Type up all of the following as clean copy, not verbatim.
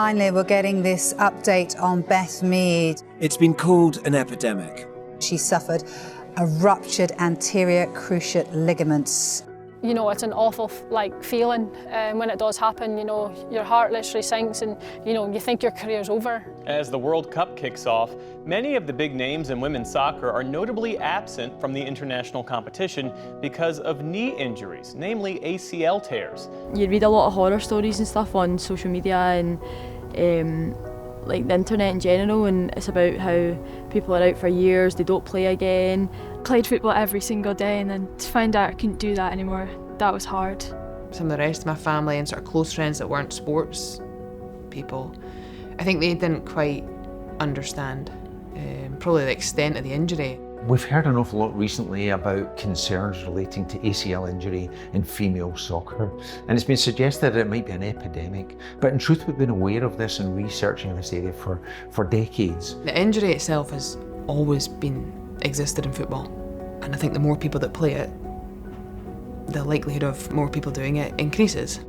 finally, we're getting this update on Beth Mead. It's been called an epidemic. She suffered a ruptured anterior cruciate ligaments. You know, it's an awful feeling when it does happen. You know, your heart literally sinks and, you think your career's over. As the World Cup kicks off, many of the big names in women's soccer are notably absent from the international competition because of knee injuries, namely ACL tears. You read a lot of horror stories and stuff on social media and like the internet in general, and it's about how people are out for years, they don't play again. Played football every single day, and then to find out I couldn't do that anymore, that was hard. Some of the rest of my family and sort of close friends that weren't sports people, I think they didn't quite understand probably the extent of the injury. We've heard an awful lot recently about concerns relating to ACL injury in female soccer, and it's been suggested that it might be an epidemic. But in truth, we've been aware of this and researching this area for decades. The injury itself has always existed in football, and I think the more people that play it, the likelihood of more people doing it increases.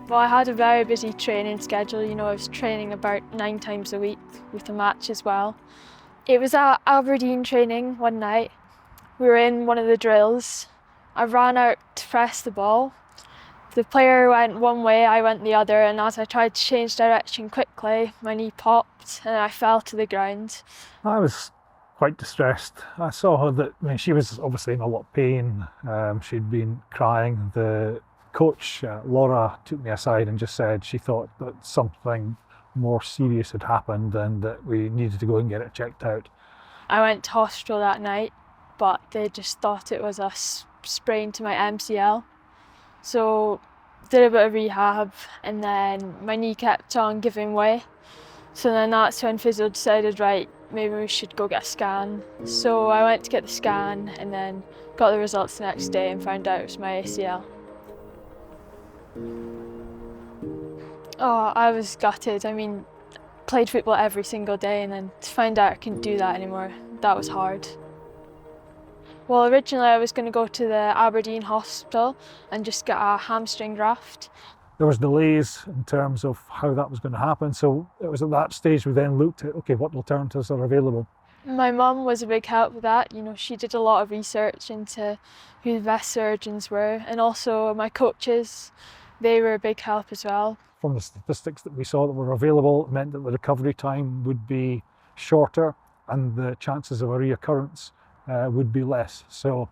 Well, I had a very busy training schedule. I was training about 9 times a week with a match as well. It was at Aberdeen training one night. We were in one of the drills. I ran out to press the ball. The player went one way, I went the other, and as I tried to change direction quickly, my knee popped and I fell to the ground. I was quite distressed. I saw her that, she was obviously in a lot of pain. She'd been crying. The coach, Laura, took me aside and just said she thought that something more serious had happened and that we needed to go and get it checked out. I went to hospital that night, but they just thought it was a sprain to my MCL. So did a bit of rehab, and then my knee kept on giving way. So then that's when physio decided, right, maybe we should go get a scan. So I went to get the scan and then got the results the next day and found out it was my ACL. Oh, I was gutted. Played football every single day, and then to find out I couldn't do that anymore, that was hard. Well, originally I was going to go to the Aberdeen hospital and just get a hamstring graft. There was delays in terms of how that was going to happen, so it was at that stage we then looked at, okay, what alternatives are available. My mum was a big help with that. She did a lot of research into who the best surgeons were, and also my coaches, they were a big help as well. From the statistics that we saw that were available, it meant that the recovery time would be shorter and the chances of a reoccurrence would be less. So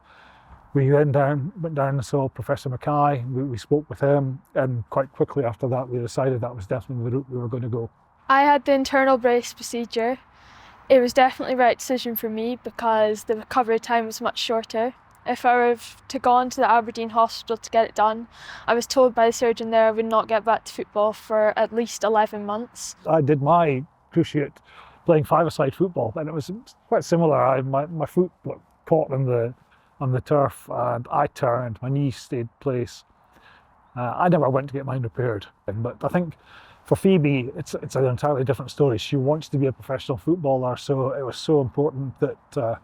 we then went down and saw Professor Mackay. We spoke with him, and quite quickly after that we decided that was definitely the route we were going to go. I had the internal brace procedure. It was definitely the right decision for me because the recovery time was much shorter. If I were to go on to the Aberdeen hospital to get it done, I was told by the surgeon there I would not get back to football for at least 11 months. I did my cruciate playing five-a-side football, and it was quite similar. My foot caught on the turf and I turned, my knee stayed place. I never went to get mine repaired, but I think for Phoebe it's an entirely different story. She wants to be a professional footballer, so it was so important that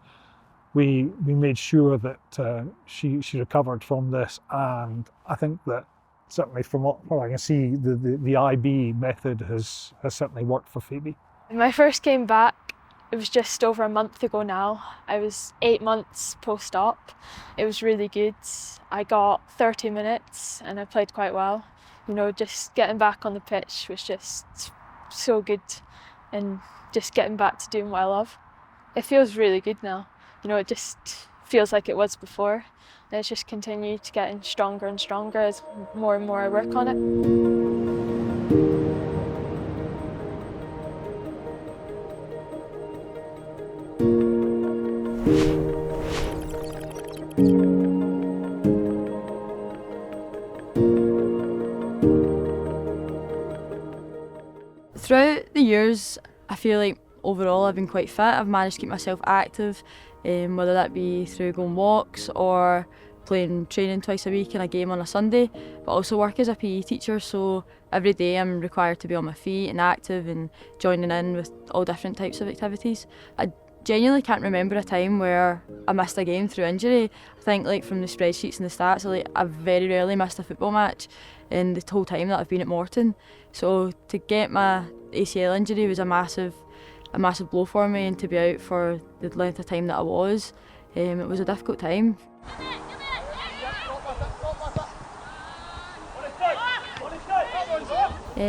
we made sure that she recovered from this, and I think that certainly from what I can see, the IB method has certainly worked for Phoebe. My first game back, it was just over a month ago now. I was 8 months post-op. It was really good. I got 30 minutes and I played quite well. Just getting back on the pitch was just so good, and just getting back to doing what I love. It feels really good now. It just feels like it was before. And it's just continued to getting stronger and stronger as more and more I work on it. Throughout the years, I feel like overall I've been quite fit. I've managed to keep myself active, whether that be through going walks or playing training twice a week and a game on a Sunday, but also work as a PE teacher, so every day I'm required to be on my feet and active and joining in with all different types of activities. I genuinely can't remember a time where I missed a game through injury. I think like from the spreadsheets and the stats, I've very rarely missed a football match in the whole time that I've been at Morton. So to get my ACL injury was a massive blow for me, and to be out for the length of time that I was, it was a difficult time.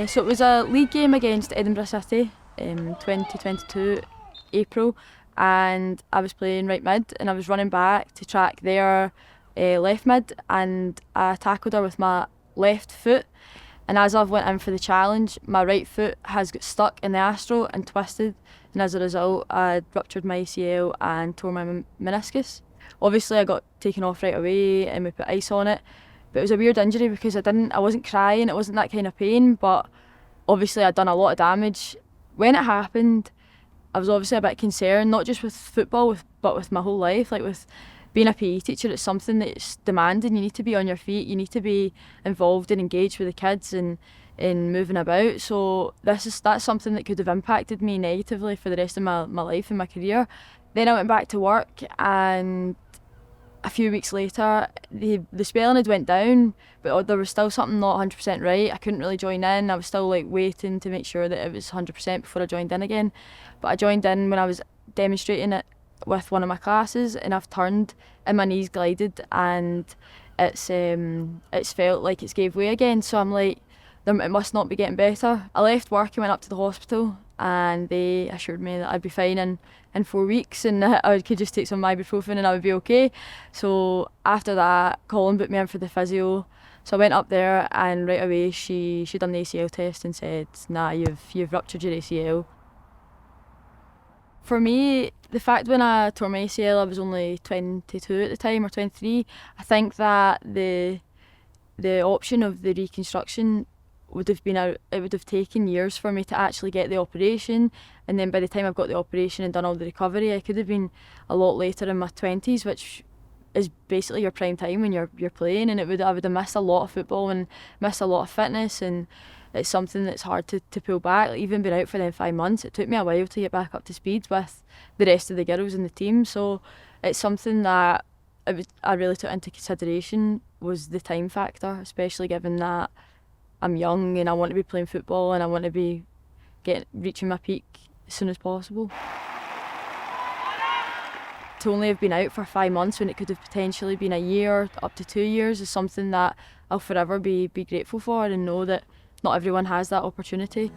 So it was a league game against Edinburgh City in 2022 April, and I was playing right mid and I was running back to track their left mid, and I tackled her with my left foot, and as I went in for the challenge, my right foot has got stuck in the astro and twisted, and as a result I ruptured my ACL and tore my meniscus. Obviously I got taken off right away and we put ice on it, but it was a weird injury because I wasn't crying, it wasn't that kind of pain, but obviously I'd done a lot of damage. When it happened, I was obviously a bit concerned, not just with football, but with my whole life. Like with being a PE teacher, it's something that's demanding. You need to be on your feet, you need to be involved and engaged with the kids and moving about. So that's something that could have impacted me negatively for the rest of my life and my career. Then I went back to work, and a few weeks later, the spelling had went down, but there was still something not 100% right. I couldn't really join in. I was still like waiting to make sure that it was 100% before I joined in again. But I joined in when I was demonstrating it with one of my classes, and I've turned and my knees glided, and it's felt like it's gave way again. So I'm like, it must not be getting better. I left work and went up to the hospital, and they assured me that I'd be fine in 4 weeks, and I could just take some ibuprofen and I would be okay. So after that, Colin booked me in for the physio. So I went up there, and right away she done the ACL test and said, nah, you've ruptured your ACL. For me, the fact when I tore my ACL, I was only 22 at the time, or 23. I think that the option of the reconstruction would have taken years for me to actually get the operation, and then by the time I've got the operation and done all the recovery, I could have been a lot later in my 20s, which is basically your prime time when you're playing, and I would have missed a lot of football and missed a lot of fitness, and it's something that's hard to pull back. Like, even being out for them 5 months, it took me a while to get back up to speed with the rest of the girls in the team. So it's something that I really took into consideration, was the time factor, especially given that I'm young and I want to be playing football and I want to be reaching my peak as soon as possible. To only have been out for 5 months when it could have potentially been a year, up to 2 years, is something that I'll forever be grateful for, and know that not everyone has that opportunity.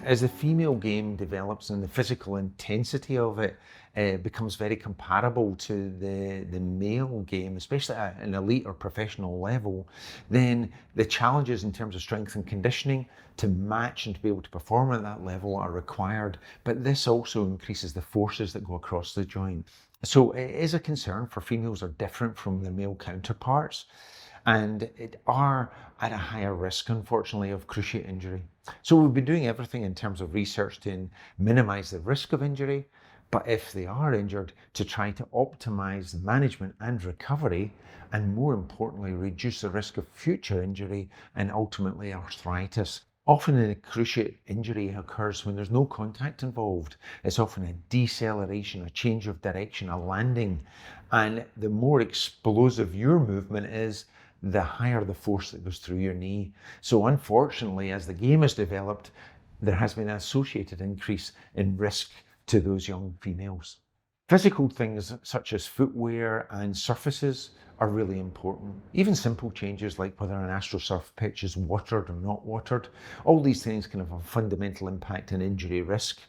As the female game develops and the physical intensity of it becomes very comparable to the male game, especially at an elite or professional level, then the challenges in terms of strength and conditioning to match and to be able to perform at that level are required. But this also increases the forces that go across the joint. So it is a concern for females are different from their male counterparts, and are at a higher risk, unfortunately, of cruciate injury. So we've been doing everything in terms of research to minimise the risk of injury, but if they are injured, to try to optimise the management and recovery, and more importantly, reduce the risk of future injury and ultimately arthritis. Often a cruciate injury occurs when there's no contact involved. It's often a deceleration, a change of direction, a landing, and the more explosive your movement is, the higher the force that goes through your knee. So unfortunately, as the game has developed, there has been an associated increase in risk to those young females. Physical things such as footwear and surfaces are really important. Even simple changes like whether an AstroSurf pitch is watered or not watered, all these things can have a fundamental impact on injury risk.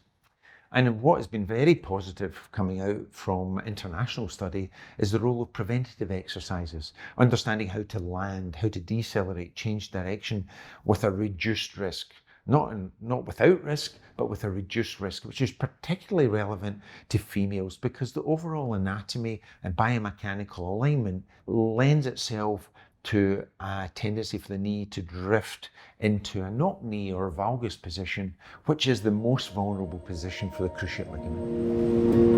And what has been very positive coming out from international study is the role of preventative exercises, understanding how to land, how to decelerate, change direction with a reduced risk. Not without risk, but with a reduced risk, which is particularly relevant to females because the overall anatomy and biomechanical alignment lends itself to a tendency for the knee to drift into a knock knee or valgus position, which is the most vulnerable position for the cruciate ligament.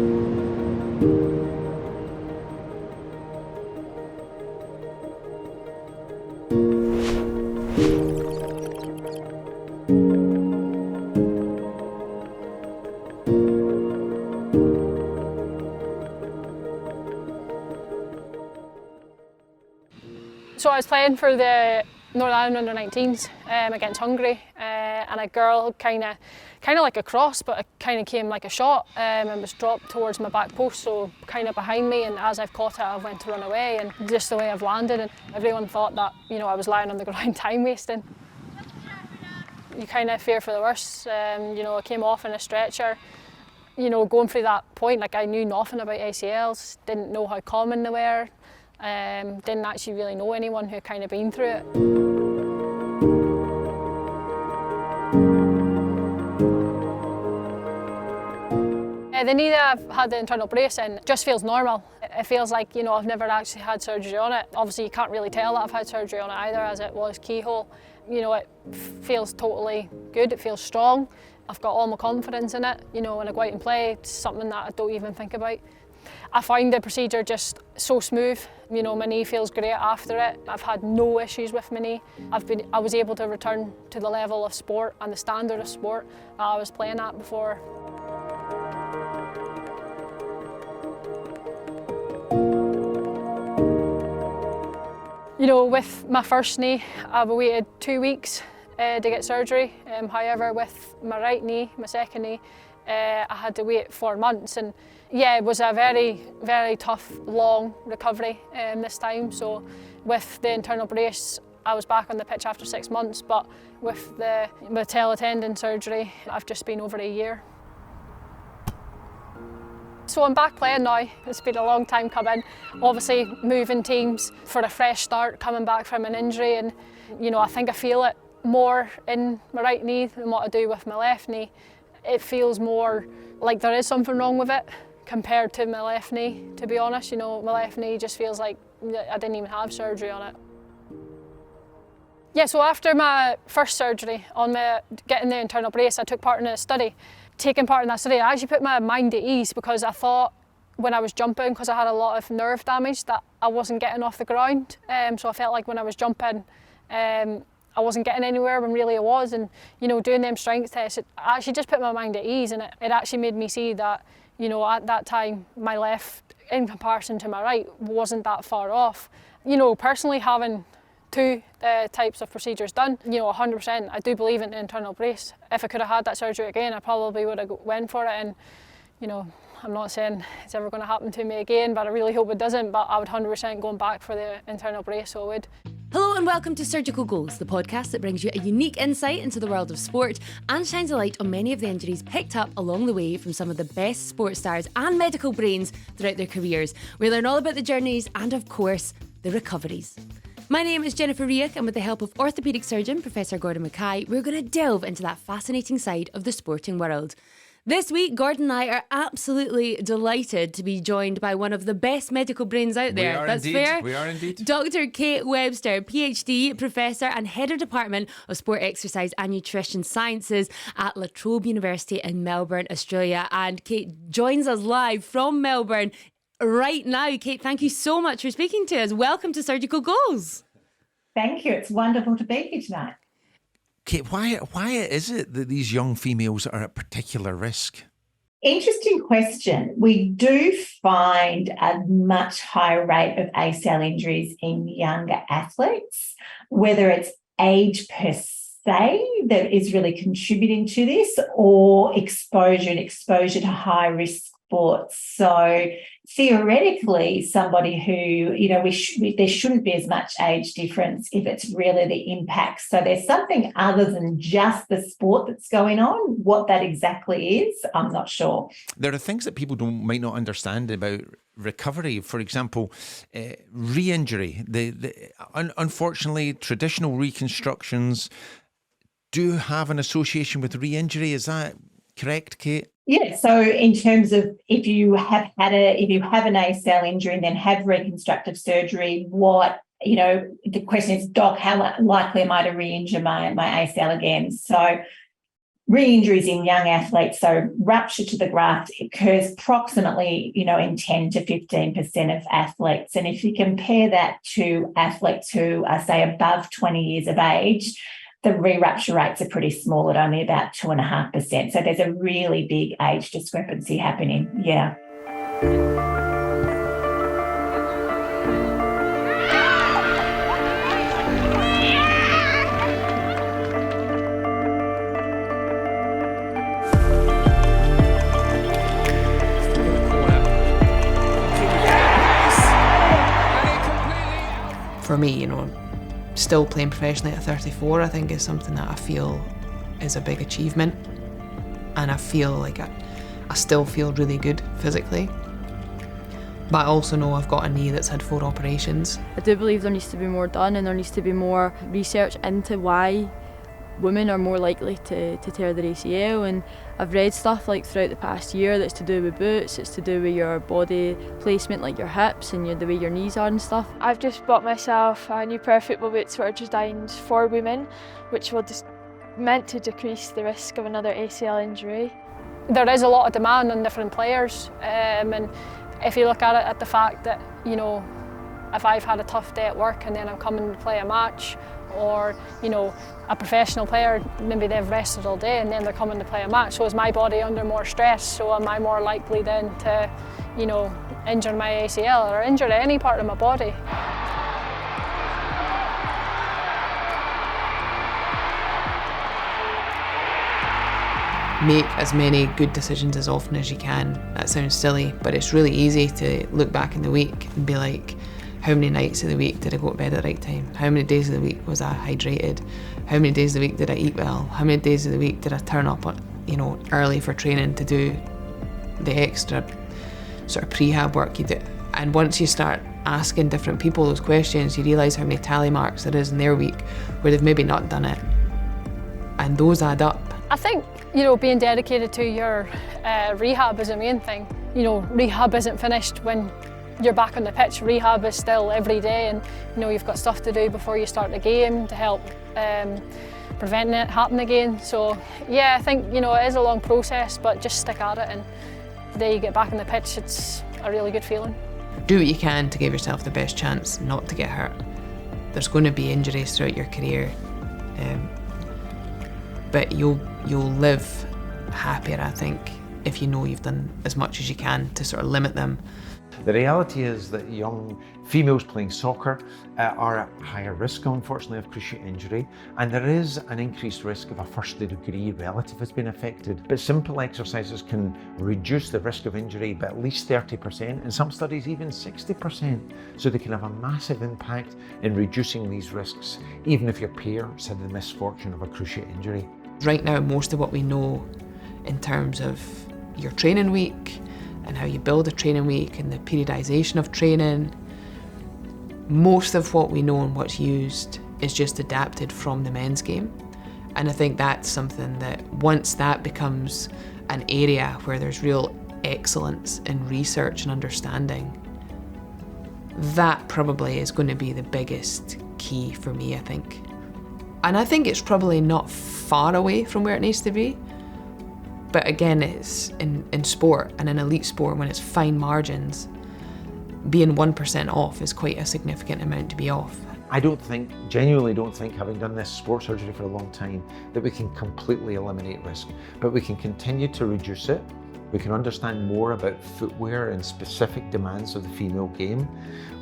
So I was playing for the Northern Ireland under-19s against Hungary, and a girl kind of like a cross, but it kind of came like a shot and was dropped towards my back post, so kind of behind me, and as I've caught it I went to run away, and just the way I've landed, and everyone thought that, you know, I was lying on the ground time wasting. You kind of fear for the worst. You know, I came off in a stretcher. You know, going through that point, like I knew nothing about ACLs, didn't know how common they were. Didn't actually really know anyone who kind of been through it. The knee that I've had the internal brace in just feels normal. It feels like, you know, I've never actually had surgery on it. Obviously you can't really tell that I've had surgery on it either, as it was keyhole. You know, it feels totally good, it feels strong. I've got all my confidence in it. You know, when I go out and play, it's something that I don't even think about. I find the procedure just so smooth. You know, my knee feels great after it. I've had no issues with my knee. I was able to return to the level of sport and the standard of sport that I was playing at before. You know, with my first knee, I've waited 2 weeks to get surgery. However, with my right knee, my second knee, I had to wait 4 months, and yeah, it was a very, very tough, long recovery this time. So with the internal brace, I was back on the pitch after 6 months, but with the patella tendon surgery, I've just been over a year. So I'm back playing now. It's been a long time coming. Obviously moving teams for a fresh start, coming back from an injury, and you know, I think I feel it more in my right knee than what I do with my left knee. It feels more like there is something wrong with it compared to my left knee, to be honest. You know, my left knee just feels like I didn't even have surgery on it. Yeah, so after my first surgery on getting the internal brace, I took part in a study. Taking part in that study, I actually put my mind at ease because I thought when I was jumping, because I had a lot of nerve damage, that I wasn't getting off the ground. So I felt like when I was jumping, I wasn't getting anywhere when really I was. And you know, doing them strength tests, it actually just put my mind at ease, and it actually made me see that, you know, at that time my left, in comparison to my right, wasn't that far off. You know, personally having 2 types of procedures done, you know, 100%, I do believe in the internal brace. If I could have had that surgery again, I probably would have went for it. And you know, I'm not saying it's ever going to happen to me again, but I really hope it doesn't. But I would 100% going back for the internal brace, so I would. Hello and welcome to Surgical Goals, the podcast that brings you a unique insight into the world of sport and shines a light on many of the injuries picked up along the way from some of the best sports stars and medical brains throughout their careers. We learn all about the journeys and, of course, the recoveries. My name is Jennifer Riach, and with the help of orthopaedic surgeon Professor Gordon Mackay, we're going to delve into that fascinating side of the sporting world. This week, Gordon and I are absolutely delighted to be joined by one of the best medical brains out there. We are That's indeed. fair. We are indeed. Dr. Kate Webster, PhD, Professor and Head of Department of Sport Exercise and Nutrition Sciences at La Trobe University in Melbourne, Australia. And Kate joins us live from Melbourne right now. Kate, thank you so much for speaking to us. Welcome to Surgical Goals. Thank you. It's wonderful to be here tonight. Kate, why is it that these young females are at particular risk? Interesting question. We do find a much higher rate of ACL injuries in younger athletes, whether it's age per se that is really contributing to this, or exposure to high-risk sports. So theoretically, somebody who, there shouldn't be as much age difference if it's really the impact. So there's something other than just the sport that's going on. What that exactly is, I'm not sure. There are things that people might not understand about recovery. For example, re-injury. Unfortunately, traditional reconstructions do have an association with re-injury. Is that correct, Kate? Yeah, so in terms of if you have an ACL injury and then have reconstructive surgery, the question is, Doc, how likely am I to re-injure my ACL again? So re-injuries in young athletes, so rupture to the graft occurs approximately, in 10 to 15% of athletes. And if you compare that to athletes who are, say, above 20 years of age, the re-rupture rates are pretty small at only about 2.5%. So there's a really big age discrepancy happening. Yeah. For me, still playing professionally at 34, I think is something that I feel is a big achievement. And I feel like I still feel really good physically. But I also know I've got a knee that's had 4 operations. I do believe there needs to be more done, and there needs to be more research into why women are more likely to tear their ACL. And I've read stuff like throughout the past year that's to do with boots, it's to do with your body placement, like your hips and the way your knees are and stuff. I've just bought myself a new pair of football boots that are designed for women, which will just meant to decrease the risk of another ACL injury. There is a lot of demand on different players, and if you look at it at the fact that, if I've had a tough day at work and then I'm coming to play a match, or a professional player, maybe they've rested all day and then they're coming to play a match, so is my body under more stress, so am I more likely then to injure my ACL or injure any part of my body. Make as many good decisions as often as you can. That sounds silly, but it's really easy to look back in the week and be like, how many nights of the week did I go to bed at the right time? How many days of the week was I hydrated? How many days of the week did I eat well? How many days of the week did I turn up early for training to do the extra sort of prehab work you do? And once you start asking different people those questions, you realise how many tally marks there is in their week where they've maybe not done it. And those add up. I think, being dedicated to your rehab is the main thing. Rehab isn't finished when you're back on the pitch. Rehab is still every day, and you've got stuff to do before you start the game to help prevent it happening again. So yeah, I think it is a long process, but just stick at it, and the day you get back on the pitch, it's a really good feeling. Do what you can to give yourself the best chance not to get hurt. There's going to be injuries throughout your career, but you'll live happier, I think, if you know you've done as much as you can to sort of limit them. The reality is that young females playing soccer are at higher risk, unfortunately, of cruciate injury, and there is an increased risk if a first-degree relative has been affected. But simple exercises can reduce the risk of injury by at least 30%, in some studies even 60%. So they can have a massive impact in reducing these risks, even if your parents had the misfortune of a cruciate injury. Right now, most of what we know in terms of your training week, and how you build a training week and the periodisation of training, most of what we know and what's used is just adapted from the men's game. And I think that's something that once that becomes an area where there's real excellence in research and understanding, that probably is going to be the biggest key for me, I think. And I think it's probably not far away from where it needs to be. But again, it's in sport and in elite sport, when it's fine margins, being 1% off is quite a significant amount to be off. I genuinely don't think, having done this sports surgery for a long time, that we can completely eliminate risk, but we can continue to reduce it. We can understand more about footwear and specific demands of the female game.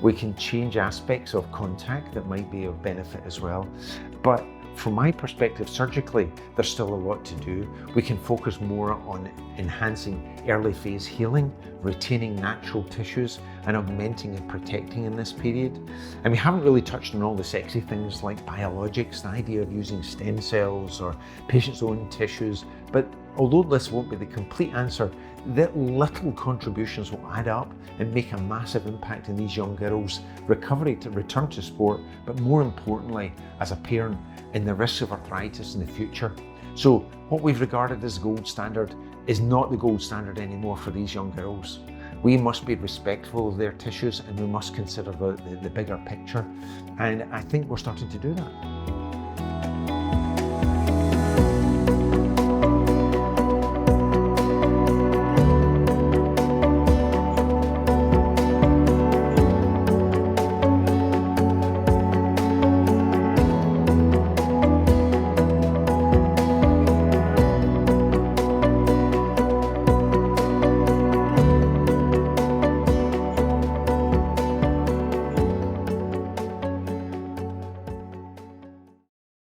We can change aspects of contact that might be of benefit as well. But from my perspective, surgically, there's still a lot to do. We can focus more on enhancing early phase healing, retaining natural tissues, and augmenting and protecting in this period. And we haven't really touched on all the sexy things like biologics, the idea of using stem cells or patient's own tissues. But although this won't be the complete answer, that little contributions will add up and make a massive impact in these young girls' recovery to return to sport, but more importantly, as a parent, in the risks of arthritis in the future. So what we've regarded as gold standard is not the gold standard anymore for these young girls. We must be respectful of their tissues and we must consider the bigger picture. And I think we're starting to do that.